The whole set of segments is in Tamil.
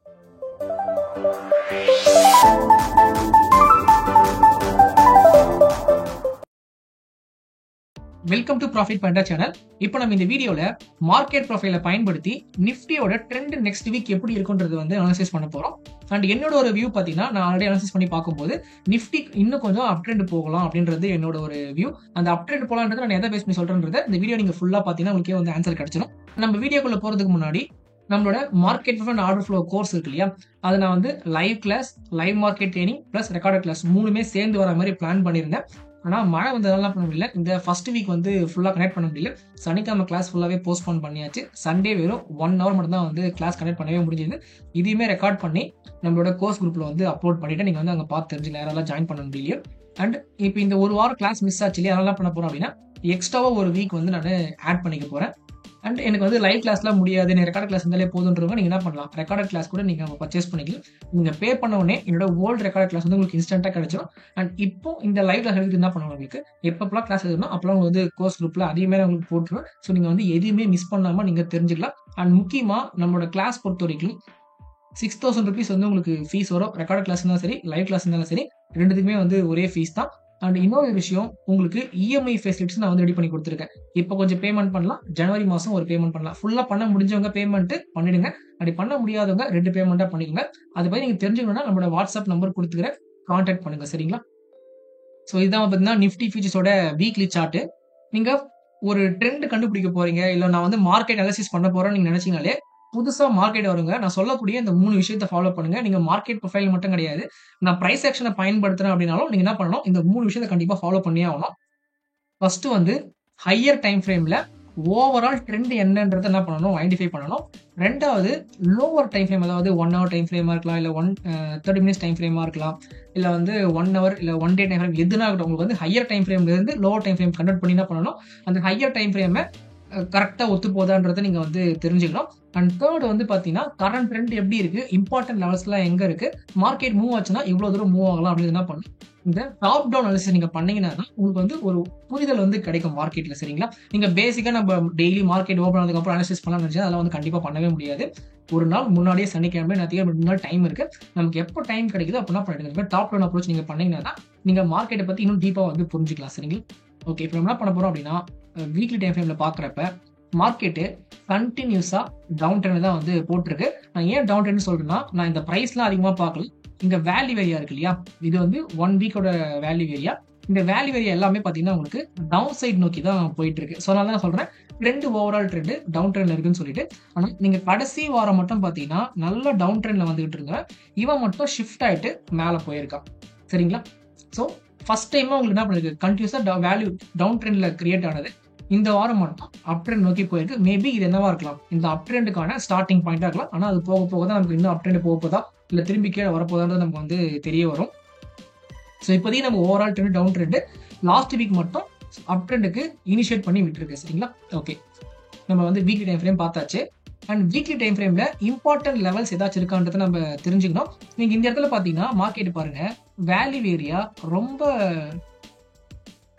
Welcome to profit Banda channel. இப்போ நம்ம இந்த வீடியோல மார்க்கெட் ப்ரொஃபைலை பயன்படுத்தி நிஃப்டியோட ட்ரெண்ட் நெக்ஸ்ட் வீக் எப்படி இருக்குன்றது வந்து அனாலிசிஸ் பண்ண போறோம். அண்ட் என்னோட ஒரு வியூ பார்த்தீங்கன்னா, நான் ஆல்ரெடி அனாலிசிஸ் பண்ணி பார்க்கும்போது நிஃப்டி இன்னும் கொஞ்சம் அப் ட்ரெண்ட் போகலாம் அப்படின்றது என்னோட ஒரு வியூ. அந்த அப் ட்ரெண்ட் போகலான்றது நான் எதை பேஸ் பண்ணி சொல்றேன்றதை இந்த வீடியோ நீங்க ஃபுல்லா பார்த்தீங்கன்னா உங்களுக்கே வந்து ஆன்சர் கிடைச்சிடும். நம்ம வீடியோக்குள்ள போறதுக்கு முன்னாடி நம்மளோட market and order flow course இருக்கு இல்லையா, அதை நான் வந்து live class, live market training plus recorded class மூணுமே சேர்ந்து வர மாதிரி பிளான் பண்ணியிருந்தேன். ஆனால் மழை வந்ததெல்லாம் பண்ண முடியல. இந்த ஃபர்ஸ்ட் வீக் வந்து ஃபுல்லாக கனெக்ட் பண்ண முடியல. சனிக்கிழமை கிளாஸ் ஃபுல்லாகவே போஸ்ட்போன் பண்ணியாச்சு. சண்டே வெறும் 1 hour மட்டும் தான் வந்து கிளாஸ் கனெக்ட் பண்ணவே முடிஞ்சது. இதையுமே ரெக்கார்ட் பண்ணி நம்மளோட கோர்ஸ் குரூப்பில் வந்து அப்லோட் பண்ணிட்டு நீங்கள் வந்து அங்கே பார்த்து தெரிஞ்சுக்கலாம் யாரெல்லாம் ஜாயின் பண்ண முடியலையோ. அண்ட் இப்போ இந்த ஒரு வாரம் கிளாஸ் மிஸ் ஆச்சு இல்லையா, அதெல்லாம் பண்ண போகிறோம் அப்படின்னா எக்ஸ்ட்ராவாக ஒரு வீக் வந்து நான் ஆட் பண்ணிக்க போகிறேன். அண்ட் எனக்கு வந்து லைவ் கிளாஸ்லாம் முடியாது, நீங்கள் ரெக்கார்ட் கிளாஸ் இருந்தாலே போதுன்றவங்க நீங்கள் என்ன பண்ணலாம், ரெக்கார்ட் கிளாஸ் கூட நீங்கள் பர்ச்சேஸ் பண்ணிக்கலாம். நீங்கள் பே பண்ண உடனே என்னோட ஓல்டு ரெக்கார்ட் கிளாஸ் வந்து உங்களுக்கு இன்ஸ்டன்ட்டாக கிடைச்சிடும். அண்ட் இப்போ இந்த லைவ் கிளாஸ் எடுத்து என்ன பண்ணுவாங்க, உங்களுக்கு எப்பப்பெல்லாம் கிளாஸ் எடுக்கணும் அப்போலாம் உங்களுக்கு வந்து கோர்ஸ் குரூப்பில் அதேமாதிரி உங்களுக்கு போட்டுருவேன். ஸோ நீங்கள் வந்து எதுவுமே மிஸ் பண்ணாமல் நீங்கள் தெரிஞ்சுக்கலாம். அண்ட் முக்கியமாக நம்மளோட கிளாஸ் பொறுத்த வரைக்கும் 6000 rupees வந்து உங்களுக்கு ஃபீஸ் வரும். ரெக்கார்ட் கிளாஸ் இருந்தாலும் சரி, லைவ் கிளாஸ் இருந்தாலும் சரி, ரெண்டுத்துக்குமே வந்து ஒரே ஃபீஸ் தான். அண்ட் இன்னொரு விஷயம், உங்களுக்கு இஎம்ஐ ஃபெசிலிட்டிஸ் நான் வந்து ரெடி பண்ணி கொடுத்துருக்கேன். இப்போ கொஞ்சம் பேமெண்ட் பண்ணலாம், ஜனவரி மாதம் ஒரு பேமெண்ட் பண்ணலாம். ஃபுல்லாக பண்ண முடிஞ்சவங்க பேமெண்ட் பண்ணிடுங்க, அப்படி பண்ண முடியாதவங்க 2 பேமெண்ட்டாக பண்ணிக்கோங்க. அதை பற்றி நீங்கள் தெரிஞ்சுக்கணும்னா நம்மளோட வாட்ஸ்அப் நம்பர் கொடுத்துக்கிறேன், கான்டாக்ட் பண்ணுங்க, சரிங்களா? ஸோ இதுதான் பார்த்தீங்கன்னா நிஃப்டி ஃபியூச்சர்ஸோட வீக்லி சார்ட்டு. நீங்கள் ஒரு ட்ரெண்ட் கண்டுபிடிக்க போறீங்க, இல்லை நான் வந்து மார்க்கெட் அனாலிசிஸ் பண்ண போறேன்னு நீங்கள் நினைச்சீங்கனாலே புதுசா மார்க்கெட் வருங்க. நான் சொல்லக்கூடிய இந்த 3 விஷயத்தை ஃபாலோ பண்ணுங்க. நீங்க மார்க்கெட் ப்ரொஃபைல் மட்டும் கிடையாது, நான் பிரைஸ் ஆக்ஷனை பயன்படுத்துறேன் அப்படின்னாலும் நீங்க என்ன பண்ணணும், இந்த 3 விஷயத்தை கண்டிப்பா ஃபாலோ பண்ணியே ஆகணும். ஃபர்ஸ்ட் வந்து ஹையர் டைம் ஃப்ரேம்ல ஓவரால் ட்ரெண்ட் என்னன்றதை என்ன பண்ணணும், ஐடென்டிஃபை பண்ணணும். ரெண்டாவது லோவர் டைம் ஃப்ரேம், அதாவது 1 hour டைம் ஃப்ரேமா இருக்கலாம், இல்லை 30 minutes டைம் ஃப்ரேமா இருக்கலாம், இல்லை வந்து 1 hour இல்லை 1 day டைம் ஃப்ரேம் எதுனா இருக்கட்டும். உங்களுக்கு வந்து ஹையர் டைம் ஃப்ரேம்ல இருந்து லோவர் டைம் ஃப்ரேம் கன்வெர்ட் பண்ணி என்ன பண்ணணும், அந்த ஹையர் டைம் ஃப்ரேமை கரெக்டாக ஒத்து போதான்றதை நீங்கள் வந்து தெரிஞ்சுக்கணும். அண்ட் தேர்ட் வந்து பார்த்தீங்கன்னா கரண்ட் ட்ரெண்ட் எப்படி இருக்கு, இம்பார்ட்டன்ட் லெவல்ஸ்லாம் எங்க இருக்கு, மார்க்கெட் மூவ் ஆச்சுன்னா இவ்வளோ தூரம் மூவ் ஆகலாம் அப்படின்னு என்ன பண்ணணும். இந்த டாப் டவுன் அனாலிசிஸ் நீங்கள் பண்ணீங்கன்னா உங்களுக்கு வந்து ஒரு புரிதல் வந்து கிடைக்கும் மார்க்கெட்ல, சரிங்களா? நீங்க பேசிக்கா நம்ம டெய்லி மார்க்கெட் ஓப்பன் ஆனதுக்கப்புறம் அனாலிசிஸ் பண்ணலாம் நினைச்சா அதெல்லாம் வந்து கண்டிப்பா பண்ணவே முடியாது. ஒரு நாள் முன்னாடியே, சனிக்கிழமை நேரத்துக்கு 2 நாள் டைம் இருக்கு. நமக்கு எப்போ டைம் கிடைக்குதோ அப்போ என்ன பண்ணிடுங்க, டாப் டவுன் அப்ரோச் நீங்க பண்ணீங்கன்னா நீங்க மார்க்கெட்டை பத்தி இன்னும் டீப்பா வந்து புரிஞ்சுக்கலாம், சரிங்களா? ஓகே, இப்போ என்ன பண்ண போறோம் அப்படின்னா, வீக்லி டைம் ஃப்ரேம்ல பாக்குறப்ப மார்க்கெட்டு கண்டினியூஸா டவுன் ட்ரெண்ட் தான் வந்து போட்டிருக்கு. நான் ஏன் டவுன் ட்ரெண்ட் சொல்றேன்னா, நான் இந்த பிரைஸ்லாம் அதிகமா பார்க்கல. இங்க வேல்யூ ஏரியா இருக்கு இல்லையா, இது வந்து 1 வீக்கோட வேல்யூ ஏரியா. இந்த வேல்யூ ஏரியா எல்லாமே பாத்தீங்கன்னா உங்களுக்கு டவுன் சைட் நோக்கி தான் போயிட்டு இருக்கு. ஸோ அதனால தான் சொல்றேன் ட்ரெண்ட், ஓவரால் ட்ரெண்ட் டவுன் ட்ரெண்ட்ல இருக்குன்னு சொல்லிட்டு. ஆனா நீங்க கடைசி வாரம் மட்டும் பாத்தீங்கன்னா நல்ல டவுன் ட்ரெண்ட்ல வந்துகிட்டு இருங்க, இவன் மட்டும் ஷிஃப்ட் ஆயிட்டு மேல போயிருக்கான், சரிங்களா? ஸோ ஃபர்ஸ்ட் டைமா உங்களுக்கு என்ன பண்ணிருக்கு, கண்டினியூஸா வேல்யூ டவுன் ட்ரெண்ட்ல கிரியேட் ஆனது இந்த வாரம் மட்டும் அப் ட்ரெண்ட் நோக்கி போயிருக்கு. மேபி இது என்னவா இருக்கலாம், இந்த அப் ட்ரெண்டுக்கான ஸ்டார்டிங் பாயிண்டா இருக்கலாம். ஆனா அது போக போக தான் நமக்கு இன்னும் அப் ட்ரெண்ட் போக போதா இல்ல திரும்பி கீழே வரப்போதான்றது நமக்கு வந்து தெரிய வரும். ஸோ இப்போதைக்கு நம்ம overall trend down trend last week மட்டும் அப் ட்ரெண்டுக்கு இனிஷியேட் பண்ணி விட்டுருக்கு, சரிங்களா? ஓகே, நம்ம வந்து வீக்லி டைம் ஃப்ரேம் பார்த்தாச்சு. அண்ட் வீக்லி டைம் ஃப்ரேம்ல இம்பார்ட்டன்ட் லெவல்ஸ் ஏதாச்சும் இருக்கான்றதை நம்ம தெரிஞ்சுக்கணும். நீங்க இந்த இடத்துல பாத்தீங்கன்னா மார்க்கெட் பாருங்க, வேல்யூ ஏரியா ரொம்ப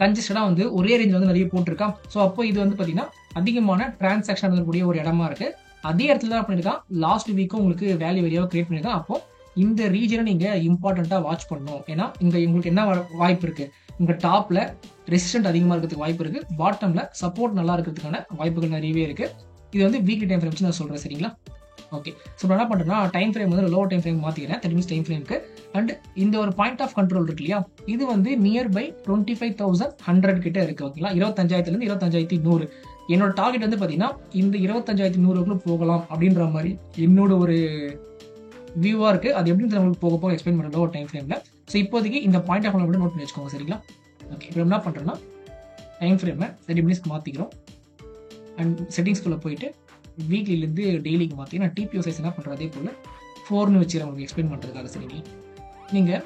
கன்ஜஸ்டடா வந்து ஒரே ரேஞ்ச் வந்து நிறைய போட்டிருக்கான். ஸோ அப்போ இது வந்து பார்த்தீங்கன்னா அதிகமான டிரான்சாக்ஷன் இருக்கக்கூடிய ஒரு இடமா இருக்கு. அதே இடத்துல தான் பண்ணியிருக்கான், லாஸ்ட் வீக்கும் உங்களுக்கு வேல்யூ ஏரியாவை கிரியேட் பண்ணியிருக்கான். அப்போ இந்த ரீஜனை நீங்க இம்பார்ட்டண்டா வாட்ச் பண்ணணும். ஏன்னா இங்க உங்களுக்கு என்ன வாய்ப்பு இருக்கு, உங்க டாப்ல ரெசிஸ்டன்ட் அதிகமா இருக்கிறதுக்கு வாய்ப்பு இருக்கு, பாட்டம்ல சப்போர்ட் நல்லா இருக்கிறதுக்கான வாய்ப்புகள் நிறையவே இருக்கு. இது வந்து வீக்லி டைம் ஃப்ரேம் நான் சொல்றேன், சரிங்களா? ஓகே, ஸோ நான் என்ன பண்ணுறேன்னா டைம் ஃப்ரேம் வந்து லோவர் டைம் ஃப்ரேம் மாற்றிக்கிறேன், 30 minutes டைம் ஃப்ரேமுக்கு. அண்ட் இந்த ஒரு பாயிண்ட் ஆஃப் கண்ட்ரோல் இருக்கு இல்லையா, இது வந்து நியர்பை 25,100 கிட்ட இருக்கு, ஓகேங்களா? 25,000 25,100. என்னோட டார்கெட் வந்து பார்த்தீங்கன்னா இந்த 25,100க்குள்ள போகலாம் அப்படின்ற மாதிரி என்னோட ஒரு வியூவா இருக்கு. அது எப்படின்னு நம்மளுக்கு போக போக எக்ஸ்பிளைன் பண்ண லோவர் டைம் ஃப்ரேம்ல. ஸோ இப்போதைக்கு இந்த பாயிண்ட் ஆஃப் மட்டும் நோட் பண்ணி வச்சுக்கோங்க, சரிங்களா? ஓகே, இப்போ என்ன பண்ணுறேன்னா டைம் ஃப்ரேமை 30 minutes மாற்றிக்கிறோம். அண்ட் செட்டிங்ஸ்குள்ளே போயிட்டு வீக்லிலேருந்து டெய்லிக்கு பார்த்தீங்கன்னா டிபிஓ சைஸ் என்ன பண்ணுறது, அதே போல் 4ன்னு வச்சு உங்களுக்கு எக்ஸ்பிளைன் பண்ணுறதுக்காக, சரிங்களா? நீங்கள்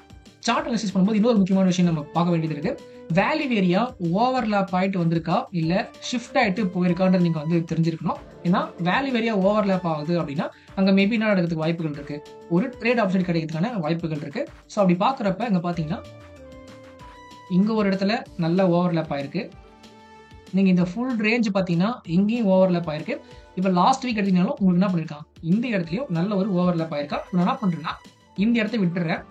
சார்ட் அனாலிசிஸ் பண்ணும்போது இன்னொரு முக்கியமான விஷயம் நம்ம பார்க்க வேண்டியது இருக்கு. வேல்யூ ஏரியா ஓவர்லேப் ஆகிட்டு வந்திருக்கா இல்லை ஷிஃப்ட் ஆகிட்டு போயிருக்கான்றது நீங்கள் வந்து தெரிஞ்சிருக்கணும். ஏன்னா வேல்யூ ஏரியா ஓவர்லேப் ஆகுது அப்படின்னா அங்கே மேபி என்ன நடக்கிறதுக்கு வாய்ப்புகள் இருக்கு, ஒரு ட்ரேட் ஆப்ஷன் கிடைக்கிறதுக்கான வாய்ப்புகள் இருக்கு. ஸோ அப்படி பார்க்குறப்ப இங்கே பார்த்தீங்கன்னா இங்கே ஒரு இடத்துல நல்ல ஓவர்லேப் ஆயிருக்கு. நீங்கள் இந்த ஃபுல் ரேஞ்ச் பார்த்தீங்கன்னா இங்கேயும் ஓவர்லேப் ஆயிருக்கு. இப்போ லாஸ்ட் வீக் எடுத்தீங்கனாலும் உங்களுக்கு என்ன பண்ணிருக்கான், இந்த இடத்துலயும் நல்ல ஒரு ஓவர்லேப் ஆயிருக்கா. நான் என்ன பண்றேன்னா இந்த இடத்த விட்டுறேன்,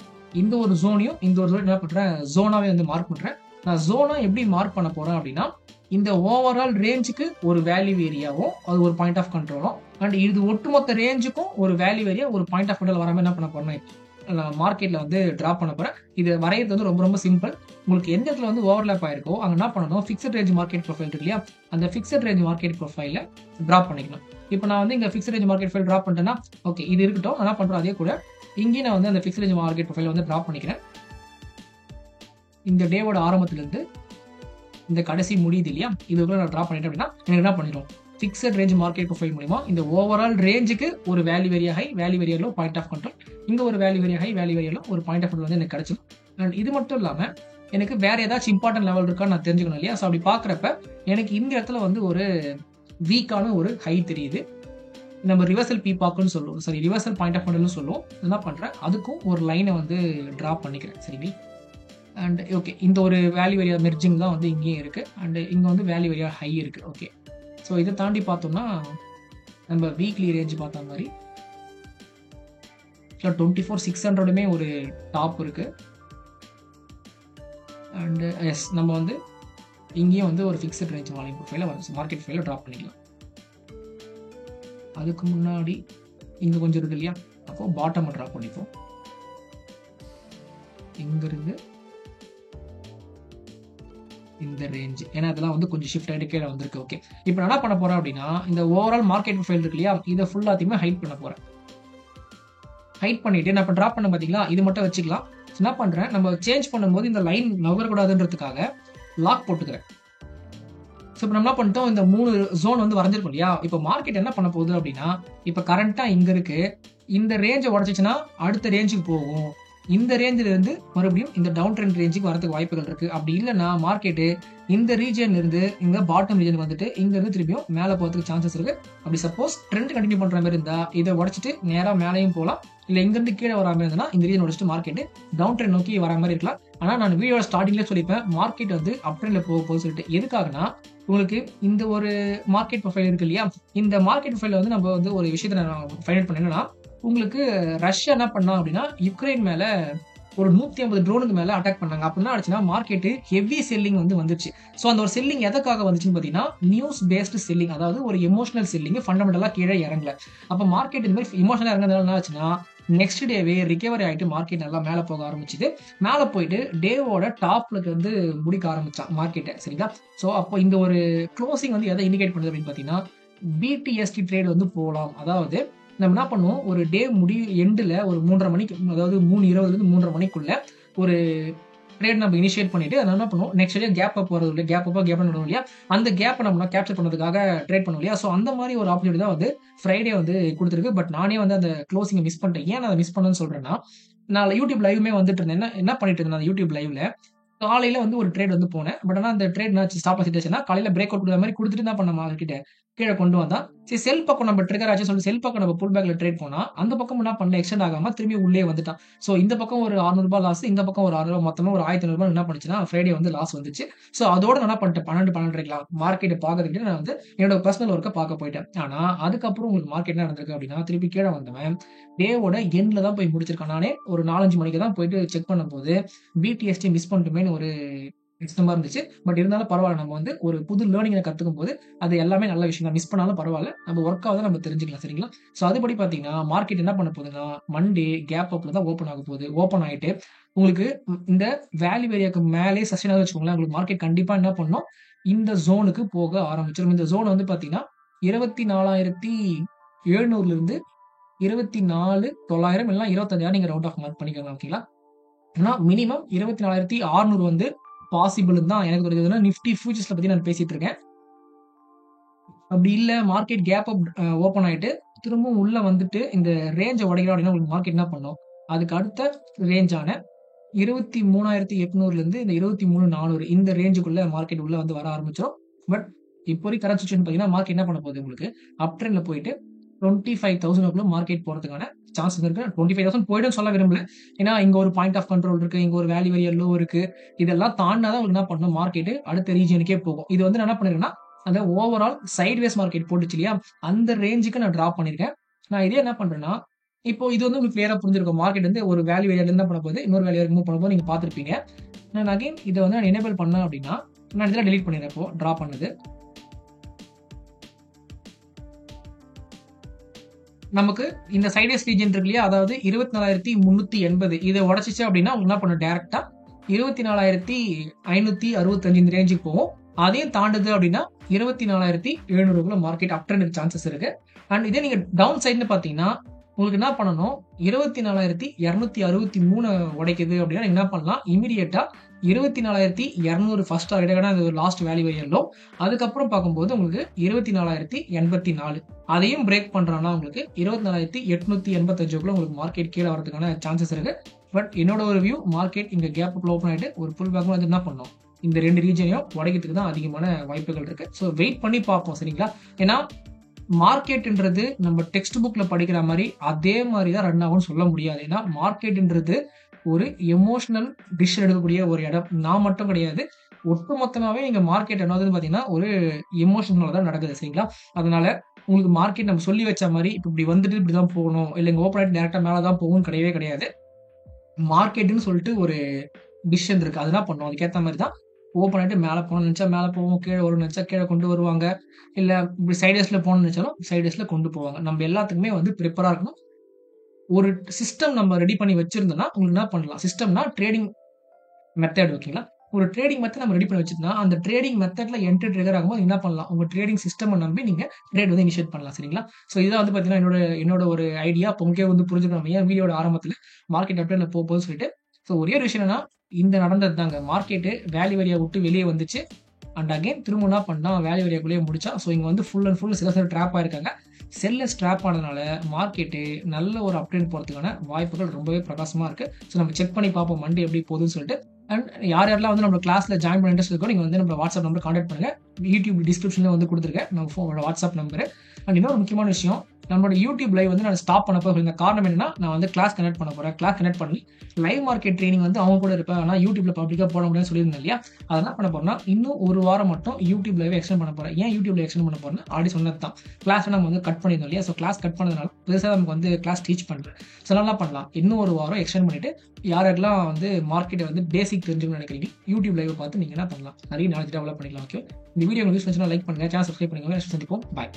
இந்த ஒரு ஜோனையும் இந்த ஒரு ஜோன் என்ன பண்றேன், ஜோனாவே வந்து மார்க் பண்றேன். நான் ஜோனா எப்படி மார்க் பண்ண போறேன் அப்படின்னா, இந்த ஓவரால் ரேஞ்சுக்கு ஒரு வேல்யூ ஏரியாவும் அது ஒரு பாயிண்ட் ஆஃப் கண்ட்ரோலும் அண்ட் இது ஒட்டுமொத்த ரேஞ்சுக்கும் ஒரு வேல்யூ ஏரியா ஒரு பாயிண்ட் ஆஃப் கண்ட்ரோல் வராமல் என்ன பண்ண போறேன், மார்க்கெட்ல வந்து டிராப் பண்ண போறேன். இது வரையறது வந்து ரொம்ப ரொம்ப சிம்பிள். உங்களுக்கு எந்த இடத்துல வந்து ஓவர்லேப் ஆயிருக்கோ அங்க என்ன பண்ணணும், ஃபிக்ஸட் ரேஞ்ச் மார்க்கெட் ப்ரொஃபைல் இருக்கு இல்லையா, அந்த ஃபிக்ஸட் ரேஞ்ச் மார்க்கெட் ப்ரொஃபைல டிராப் பண்ணிக்கணும். இப்போ நான் வந்து இங்க fixed range market profile drop பண்ணிட்டேன்னா ஓகே, இது இருக்கட்டும். நான் என்ன பண்றேன், அதே கூட இங்கேயும் நான் வந்து அந்த ஃபிக்ஸட் ரேஞ்ச் மார்க்கெட் ப்ரொஃபைல் வந்து டிராப் பண்ணிக்கிறேன். இந்த டேவோட ஆரம்பத்துல இருந்து இந்த கடைசி முடியுது இல்லையா, இதுக்குள்ள நான் டிராப் பண்ணிட்டேன் அப்படின்னா எனக்கு என்ன பண்ணிடும், ஃபிக்ஸட் ரேஞ்ச் மார்க்கெட் ப்ரொஃபைல் மூலமா இந்த ஓவரால் ரேஞ்சுக்கு ஒரு value area high, value area low, point of control, இங்க ஒரு value area high, value area low, ஒரு பாயிண்ட் ஆஃப் கண்ட்ரோல் வந்து எனக்கு கிடைச்சிடும். அண்ட் இது மட்டும் இல்லாம எனக்கு வேற ஏதாச்சும் இம்பார்ட்டன்ட் லெவல் இருக்கான்னு நான் தெரிஞ்சுக்கணும் இல்லையா. ஸோ அப்படி பாக்குறப்ப எனக்கு இந்த இடத்துல வந்து ஒரு வீக்கான ஒரு ஹை தெரியுது. நம்ம ரிவர்சல் பீபாக்குன்னு சொல்லுவோம், சரி ரிவர்சல் பாயிண்ட் ஆஃப் கண்ட்ரோல்னு சொல்லுவோம். என்ன பண்றேன், அதுக்கும் ஒரு லைனை வந்து டிராப் பண்ணிக்கிறேன். சரிங்களா. அண்ட் ஓகே, இந்த ஒரு வேல்யூ ஏரியா மெர்ஜிங் தான் வந்து இங்கேயும் இருக்கு அண்ட் இங்க வந்து வேல்யூ ஏரியா ஹை இருக்கு. ஓகே, ஸோ இதை தாண்டி பார்த்தோம்னா நம்ம வீக்லி ரேஞ்ச் பார்த்த மாதிரி 24,600 ஒரு டாப் இருக்கு. அண்ட் எஸ், நம்ம வந்து இங்கேயும் வந்து ஒரு ஃபிக்ஸட் ரேஞ்ச் மார்க்கெட் ப்ரொஃபைல ட்ராப் பண்ணிக்கலாம். அதுக்கு முன்னாடி இங்க கொஞ்சம் இருக்கு இல்லையா, அப்போ பாட்டம் ட்ராப் பண்ணிப்போம். இங்க இருந்து இந்த ரேஞ்ச், ஏன்னா அதெல்லாம் வந்து கொஞ்சம் ஷிஃப்ட் ஆகிட்டு கீழே வந்திருக்கு. ஓகே, இப்போ நான் என்ன பண்ண போறேன் அப்படின்னா இந்த ஓவரால் மார்க்கெட் ப்ரொஃபைல் இருக்கு இல்லையா, இதை ஃபுல்லாத்தையுமே ஹைட் பண்ண போறேன். ஹைட் பண்ணிட்டு நான் இப்போ ட்ராப் பண்ண பார்த்தீங்களா, இது மட்டும் வச்சுக்கலாம். என்ன பண்றேன், நம்ம சேஞ்ச் பண்ணும்போது இந்த லைன் நகரக்கூடாதுன்றதுக்காக லாக் போட்டுக்கிறேன். ஸோ இப்போ நம்ம என்ன பண்ணிட்டோம், இந்த 3 ஜோன் வந்து வரைஞ்சிருக்கும் இல்லையா. இப்போ மார்க்கெட் என்ன பண்ண போகுது அப்படின்னா, இப்போ கரண்டா இங்க இருக்கு, இந்த ரேஞ்சை உடச்சிச்சுன்னா அடுத்த ரேஞ்சுக்கு போகும். இந்த ரேஞ்சில இருந்து மறுபடியும் இந்த டவுன் ட்ரெண்ட் ரேஞ்சுக்கு வரதுக்கு வாய்ப்புகள் இருக்கு. அப்படி இல்லைன்னா மார்க்கெட்டு இந்த ரீஜன்ல இருந்து இங்க பாட்டம் ரீஜன் வந்துட்டு இங்க இருந்து திரும்பியும் மேலே போறதுக்கு சான்சஸ் இருக்கு. அப்படி சப்போஸ் ட்ரெண்ட் கண்டினியூ பண்ற மாதிரி இருந்தா இதை உடச்சிட்டு நேரா மேலேயும் போகலாம். இல்ல இங்க இருந்து கீழே வராம இருந்ததுன்னா இந்த ரீஜன் உடச்சிட்டு மார்க்கெட் டவுன் ட்ரெண்ட் நோக்கி வர மாதிரி இருக்கலாம். ஆனா நான் வீடியோட ஸ்டார்டிங்லேயே சொல்லிப்பேன், மார்க்கெட் வந்து அப் ட்ரெண்ட்ல போகுது சொல்லிட்டு. எதுக்காகனா உங்களுக்கு இந்த ஒரு மார்க்கெட் ப்ரொஃபைல் இருக்கு இல்லையா, இந்த மார்க்கெட் ப்ரொஃபைல் வந்து நம்ம வந்து ஒரு விஷயத்தை நான் ஃபைண்ட் அவுட் பண்ணேன்னா, உங்களுக்கு ரஷ்யா என்ன பண்ணா அப்படின்னா யுக்ரைன் மேல ஒரு 150 ட்ரோனுக்கு மேல அட்டாக் பண்ணாங்க. அப்படின்னா ஆச்சுன்னா மார்க்கெட் ஹெவி செல்லிங் வந்து வந்துச்சு. ஸோ அந்த ஒரு செல்லிங் எதுக்காக வந்துச்சுன்னு பார்த்தீங்கன்னா நியூஸ் பேஸ்டு செல்லிங், அதாவது ஒரு எமோஷனல் செல்லிங், ஃபண்டமெண்டலா கீழே இறங்கல. அப்போ மார்க்கெட் இந்த மாதிரி எமோஷனலா இறங்குறதுனால என்ன ஆச்சுன்னா நெக்ஸ்ட் டேவே ரிகவரி ஆகிட்டு மார்க்கெட் நல்லா மேலே போக ஆரம்பிச்சுது. மேலே போயிட்டு டேவோட டாப்ல வந்து முடிக்க ஆரம்பிச்சான் மார்க்கெட்டை. சரிங்களா. ஸோ அப்போ இந்த ஒரு க்ளோசிங் வந்து எதை இண்டிகேட் பண்ணுது அப்படின்னு பார்த்தீங்கன்னா பிடிஎஸ்டி ட்ரேட் வந்து போகலாம். அதாவது நம்ம என்ன பண்ணுவோம், ஒரு டே எண்டில் ஒரு 3:30 மணிக்கு, அதாவது 3:20 3:30 மணிக்குள்ள ஒரு ட்ரேட் நம்ம இனிஷியேட் பண்ணிட்டு அதை என்ன பண்ணுவோம், நெக்ஸ்ட் டே கேப் அப் வரது இல்லையா, கேப் பண்ணுவோம் இல்லையா, அந்த கேப்பை நம்ம கேப்சர் பண்ணதுக்காக ட்ரேட் பண்ணுவோம் இல்லையா. ஸோ அந்த மாதிரி ஒரு ஆப்பர்ச்சுனிட்டி தான் வந்து ஃப்ரைடே வந்து கொடுத்துருக்கு. பட் நானே வந்து அந்த க்ளோசிங்கை மிஸ் பண்ணிட்டேன். ஏன் அதை மிஸ் பண்ணேன்னு சொல்றேன்னா, நான் யூடியூப் லைவ்மே வந்துட்டு இருந்தேன். என்ன பண்ணிட்டு இருந்தேன் யூடியூப் லைவ்ல, காலையில வந்து ஒரு ட்ரேட் வந்து போனேன். பட் ஆனால் அந்த ட்ரேட் ஸ்டாப் சிட்டுவேஷனா காலையில பிரேக் அவுட் கொடுக்குற மாதிரி கொடுத்துட்டு என்ன பண்ண மார்க்கெட் கீழே கொண்டு வந்தா, சரி செல் பக்கம் நம்ம ட்ரிகர் ஆச்சு சொல்லி செல் பக்கம் நம்ம புல் பேக்ல ட்ரேட் போனா அந்த பக்கம் என்ன பண்ணல, எக்ஸ்டெண்ட் ஆகாம திரும்பி உள்ளே வந்துட்டான். ஸோ இந்த பக்கம் ஒரு 600 ரூபாய் லாஸ், இந்த பக்கம் ஒரு 600 ரூபாய், மொத்தமா ஒரு 1500 ரூபாய் என்ன பண்ணுச்சுன்னா ஃப்ரைடே வந்து லாஸ் வந்துச்சு. ஸோ அதோட நான் என்ன பண்ணிட்டேன், 12 மார்க்கெட் பார்க்கறதுக்கு நான் வந்து என்னோட பர்சனல் ஒர்க்கை பார்க்க போயிட்டேன். ஆனா அதுக்கப்புறம் உங்களுக்கு மார்க்கெட் என்ன நடந்திருக்கு அப்படின்னா, திருப்பி கீழே வந்தவன் டேவோட எண்ட்ல தான் போய் முடிச்சிருக்கான். நானே ஒரு 4-5 மணிக்கு தான் போயிட்டு செக் பண்ணும்போது பிடிஎஸ்டி மிஸ் பண்ணிட்டுமேனு ஒரு கஷ்டமா இருந்துச்சு. பட் இருந்தாலும் பரவாயில்ல, நம்ம வந்து ஒரு புது லேர்னிங்கை கத்துக்கும் போது அது எல்லாமே நல்ல விஷயம் தான். மிஸ் பண்ணாலும் பரவாயில்ல, நம்ம ஒர்க் ஆகுது நம்ம தெரிஞ்சுக்கலாம். சரிங்களா. ஸோ அதுபடி பார்த்தீங்கன்னா மார்க்கெட் என்ன பண்ண போகுதுன்னா மண்டே கேப் அப்ல தான் ஓப்பன் ஆக போகுது. ஓப்பன் ஆகிட்டு உங்களுக்கு இந்த வேல்யூ ஏரியாவுக்கு மேலே சஸ்டைன் ஆகுது வச்சுக்கோங்களேன், உங்களுக்கு மார்க்கெட் கண்டிப்பா என்ன பண்ணும், இந்த ஜோனுக்கு போக ஆரம்பிச்சிடும். இந்த ஜோன் வந்து பார்த்தீங்கன்னா 24,700 இருந்து 24,900 இல்லைன்னா 25,000 நீங்க ரவுண்ட் ஆஃப் மார்க் பண்ணிக்கலாம். ஓகேங்களா. ஆனா மினிமம் 24,600 வந்து பாசிபிள் தான் எனக்கு தெரிஞ்சதுன்னா நிஃப்டி ஃபியூச்சர்ஸ்ல பத்தி நான் பேசிட்டு இருக்கேன். அப்படி இல்ல மார்க்கெட் கேப் அப் ஓப்பன் ஆயிட்டு திரும்பவும் உள்ள வந்துட்டு இந்த ரேஞ்சை உடைக்கிறோம் அப்படின்னா உங்களுக்கு மார்க்கெட் என்ன பண்ணும், அதுக்கு அடுத்த ரேஞ்சான 23,800 இருந்து இந்த 23,400 இந்த ரேஞ்சுக்குள்ள மார்க்கெட் உள்ள வந்து வர ஆரம்பிச்சிடும். பட் இப்போ கரண்ட் சுச்சுவேஷன் பார்த்தீங்கன்னா மார்க்கெட் என்ன பண்ண போகுது, உங்களுக்கு அப் ட்ரெண்ட்ல போயிட்டு 25,000 மார்க்கெட் போறதுக்கான சான்சஸ் இருக்கு. 25,000 போயிடும் சொல்ல விரும்பல, ஏன்னா இங்க ஒரு பாயிண்ட் ஆஃப் கண்ட்ரோல் இருக்கு, இங்க ஒரு வேல்யூ ஏரியா லோ இருக்கு. இதெல்லாம் தாண்டாதான் உங்களுக்கு என்ன பண்ணணும், மார்க்கெட் அடுத்த ரீஜனுக்கே போகும். இது வந்து என்ன பண்ணிருக்கேன்னா அந்த ஓவரால் சைட்வேஸ் மார்க்கெட் போட்டுச்சு இல்லையா, அந்த ரேஞ்சுக்கு நான் டிராப் பண்ணியிருக்கேன். நான் இதே என்ன பண்றேன்னா, இப்போ இது வந்து உங்களுக்கு கிளியரா புரிஞ்சிருக்கும். மார்க்கெட் வந்து ஒரு வேல்யூ ஏரியால இருந்து பண்ண போகுது, இன்னொரு வேல்யூ மூவ் பண்ணும்போது நீங்க பார்த்திருப்பீங்க. நான் அகைன் இதை வந்து நான் எனேபிள் பண்ணேன் அப்படின்னா, நான் இதெல்லாம் டெலீட் பண்ணிடுறேன். இப்போ டிராப் பண்ணது நமக்கு இந்த சைடேஸ் ரீஜன் இருக்கு இல்லையா, அதாவது 24,380 இதை உடைச்சிச்சு அப்படின்னா உங்களுக்கு என்ன பண்ணும், டைரக்டா 24,565 இந்த ரேஞ்சுக்கு போகும். அதையும் தாண்டுது அப்படின்னா 24,700 மார்க்கெட் அப் ட்ரெண்ட் சான்சஸ் இருக்கு. அண்ட் இதே நீங்க டவுன் சைடுன்னு பாத்தீங்கன்னா உங்களுக்கு என்ன பண்ணணும், 24,263 உடைக்குது அப்படின்னா நீங்க என்ன பண்ணலாம், இமீடியட்டா 24,200 ஃபர்ஸ்ட் டார்கெட்டான அது ஒரு லாஸ்ட் வேல்யூ எல்லோ. அதுக்கப்புறம் பார்க்கும்போது உங்களுக்கு 24,084 அதையும் பிரேக் பண்றாங்கன்னா உங்களுக்கு 24,885 உங்களுக்கு மார்க்கெட் கீழே வரதுக்கான சான்சஸ் இருக்கு. பட் என்னோட ஒரு வியூ, மார்க்கெட் இங்க கேப் ஓப்பன் ஆயிட்டு ஒரு புல் பேக் வந்து என்ன பண்ணும், இந்த ரெண்டு ரீஜனையும் உடைக்கிறதுக்கு தான் அதிகமான வாய்ப்புகள் இருக்கு. ஸோ வெயிட் பண்ணி பார்ப்போம் சரிங்களா. ஏன்னா மார்க்கெட்ன்றது நம்ம டெக்ஸ்ட் புக்ல படிக்கிற மாதிரி அதே மாதிரி தான் ரன் ஆகும்னு சொல்ல முடியாது. ஏன்னா மார்க்கெட்ன்றது ஒரு எமோஷனல் டிசிஷன் எடுக்கக்கூடிய ஒரு இடம். நான் மட்டும் கிடையாது, ஒட்டுமொத்தமாவே நீங்க மார்க்கெட் என்னதுன்னு பாத்தீங்கன்னா ஒரு எமோஷனல் தான் நடக்குது சரிங்களா. அதனால உங்களுக்கு மார்க்கெட் நம்ம சொல்லி வச்ச மாதிரி இப்படி வந்துட்டு இப்படிதான் போகணும், இல்லை இங்க ஓப்பன் ஆயிட்டு டேரக்டா மேலதான் போகணும் கிடையவே கிடையாது. மார்க்கெட்னு சொல்லிட்டு ஒரு டிசிஷன் இருக்கு, அதுதான் பண்ணும். அதுக்கேற்ற மாதிரி தான் ஓப்பன் ஆயிட்டு மேலே போகணும்னு நினைச்சா மேலே போவோம், கீழே வரும்னு நினைச்சா கீழே கொண்டு வருவாங்க, இல்லை இப்படி சைடேஸ்ல போகணும்னு நினைச்சாலும் சைடேஸ்ல கொண்டு போவாங்க. நம்ம எல்லாத்துக்குமே வந்து ப்ரிப்பரா இருக்கணும். ஒரு சிஸ்டம் நம்ம ரெடி பண்ணி வச்சிருந்தோம்னா உங்களுக்கு என்ன பண்ணலாம், சிஸ்டம்னா ட்ரேடிங் மெத்தட் ஓகேங்களா. ஒரு ட்ரேடிங் மெத்தட் நம்ம ரெடி பண்ணி வச்சிருந்தா அந்த ட்ரேடிங் மெத்தட்ல என்ட்ரி ட்ரிகர் ஆகும்போது என்ன பண்ணலாம், உங்க ட்ரேடிங் சிஸ்டம் நம்பி நீங்க ட்ரேட் வந்து இனிஷியேட் பண்ணலாம் சரிங்களா. ஸோ இதான் வந்து பாத்தீங்கன்னா என்னோட ஒரு ஐடியா. இப்போ உங்களுக்கு வந்து புரிஞ்சுக்கணும் ஏன் வீடியோட ஆரம்பத்துல மார்க்கெட் அப்டேட்ல போகும்போது சொல்லிட்டு. ஸோ ஒரே ஒரு விஷயம் என்னன்னா, இந்த நடந்தது தாங்க, மார்க்கெட்டு வேல்யூ ஏரியா விட்டு வெளியே வந்துச்சு அண்ட் அகைன் திரும்ப என்ன பண்ணா வேல்யூ ஏரியாக்குள்ளேயே முடிச்சா. ஸோ இங்க வந்து ஃபுல் அண்ட் ஃபுல் சில ட்ராப் ஆயிருக்காங்க. செல்லர்ஸ் ட்ராப் ஆனதுனால மார்க்கெட்டு நல்ல ஒரு அப்டேட் போறதுக்கான வாய்ப்புகள் ரொம்பவே பிரகாசமா இருக்கு. ஸோ நம்ம செக் பண்ணி பார்ப்போம் மண்டே எப்படி போகுதுன்னு சொல்லிட்டு. அண்ட் யாரெல்லாம் வந்து நம்ம கிளாஸ்ல ஜாயின் பண்ண இன்ட்ரெஸ்ட் இருக்கோ நீங்க வந்து நம்ம வாட்ஸ்அப் நம்பர் கான்டாக்ட் பண்ணுங்க. யூடியூப் டிஸ்கிரிப்ஷன்ல வந்து கொடுத்துருக்கேன் நம்ம வாட்ஸ்அப் நம்பர். அண்ட் இன்னொரு முக்கியமான விஷயம், நம்மளோட யூடியூப் லைவ் வந்து நான் ஸ்டாப் பண்ண போகிறேன். காரணம் என்னன்னா, நான் வந்து கிளாஸ் கனெக்ட் பண்ண போறேன். கிளாஸ் கனெக்ட் பண்ணி லைவ் மார்க்கெட் ட்ரைனிங் வந்து அவங்க கூட இருப்பேன். ஆனால் யூடியூப்ல பப்ளிக்கா போட முடியும்னு சொல்லியிருந்தேன் இல்லையா, அதை என்ன பண்ண போறேன்னா இன்னும் ஒரு வாரம் மட்டும் யூடியூப் லைவ் எக்ஸ்டெண்ட் பண்ண போறேன். ஏன் யூடியூப்ல எக்ஸ்டெண்ட் பண்ண போறேன்னா ஆல்ரெடி சொன்னது தான், கிளாஸ் நம்ம வந்து கட் பண்ணியிருந்தோம் இல்லையா. ஸோ கிளாஸ் கட் பண்ணதுனால பெருசாக நமக்கு வந்து கிளாஸ் டீச் பண்றேன். ஸோ நல்லா பண்ணலாம், இன்னும் ஒரு வாரம் எக்ஸ்டெண்ட் பண்ணிட்டு யாரெல்லாம் வந்து மார்க்கெட்டை வந்து பேசிக் தெரிஞ்சுக்கணும்னு நினைக்கிறீங்க யூடியூப் லைவ் பார்த்து நீங்க என்ன பண்ணலாம், நிறைய நாலேஜ் டெவலப் பண்ணிக்கலாம். ஓகே, இந்த வீடியோ உங்களுக்கு யூஸ் பண்ணுச்சுன்னா லைக் பண்ணுங்க, சேனல் சப்ஸ்கிரைப் பண்ணுங்க. சந்திப்போம், பாய்.